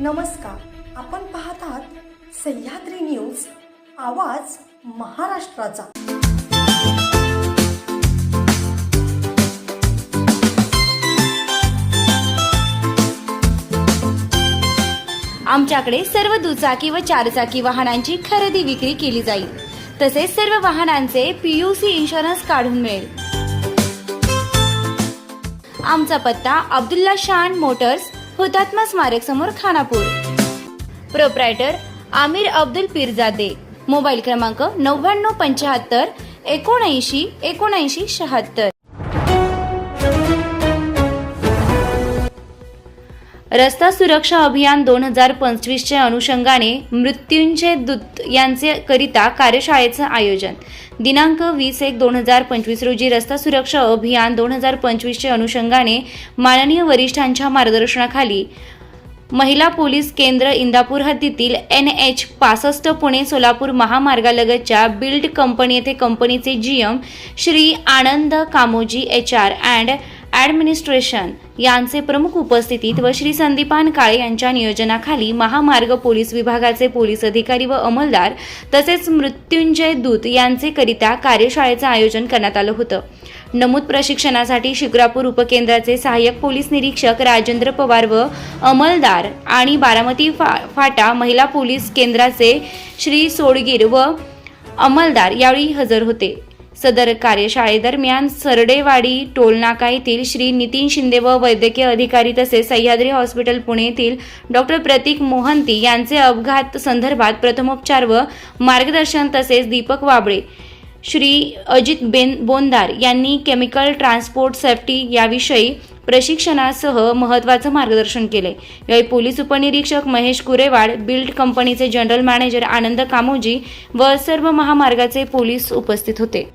नमस्कार, आपण पाहत आहात सह्याद्री न्यूज, आवाज महाराष्ट्राचा। आमच्याकडे सर्व दुचाकी व चारचाकी वाहनांची खरेदी विक्री केली जाईल। तसेच सर्व वाहनांचे PUC इन्शुरन्स काढून मिळेल। आमचा पत्ता अब्दुल्ला शान मोटर्स, हुतात्मा स्मारक समोर, खानापूर। प्रोप्रायटर आमिर अब्दुल पीरजादे। मोबाईल क्रमांक 9975 79 79 76। रस्ता सुरक्षा अभियान 2025 च्या अनुषंगाने मृत्युंजय दूत यांचे करिता कार्यशाळेचं आयोजन। दिनांक 20/1/2025 रोजी रस्ता सुरक्षा अभियान 2025 च्या अनुषंगाने माननीय वरिष्ठांच्या मार्गदर्शनाखाली महिला पोलीस केंद्र इंदापूर हद्दीतील NH 65 पुणे सोलापूर महामार्गालगतच्या बिल्ड कंपनी येथे कंपनीचे GM Shri Anand Kamoji HR and administration यांचे प्रमुख उपस्थितीत व श्री संदीपान काळे यांच्या नियोजनाखाली महामार्ग पोलीस विभागाचे पोलीस अधिकारी व अंमलदार तसेच मृत्युंजय दूत यांचे करिता कार्यशाळेचं आयोजन करण्यात आलं होतं। नमूद प्रशिक्षणासाठी शिक्रापूर उपकेंद्राचे सहाय्यक पोलीस निरीक्षक राजेंद्र पवार व अंमलदार आणि बारामती फाटा महिला पोलीस केंद्राचे श्री सोडगीर व अंमलदार यावेळी हजर होते। सदर कार्यशाळेदरम्यान सरडेवाडी टोलनाका येथील श्री नितीन शिंदे व वैद्यकीय अधिकारी तसेच सह्याद्री हॉस्पिटल पुणे येथील डॉक्टर प्रतीक मोहंती यांचे अपघात संदर्भात प्रथमोपचार व मार्गदर्शन तसेच दीपक वाबळे श्री अजित बोंदार यांनी केमिकल ट्रान्सपोर्ट सेफ्टी याविषयी प्रशिक्षणासह महत्त्वाचं मार्गदर्शन केले। यावेळी पोलीस उपनिरीक्षक महेश कुरेवाड, बिल्ड कंपनीचे जनरल मॅनेजर आनंद कामोजी व सर्व महामार्गाचे पोलीस उपस्थित होते।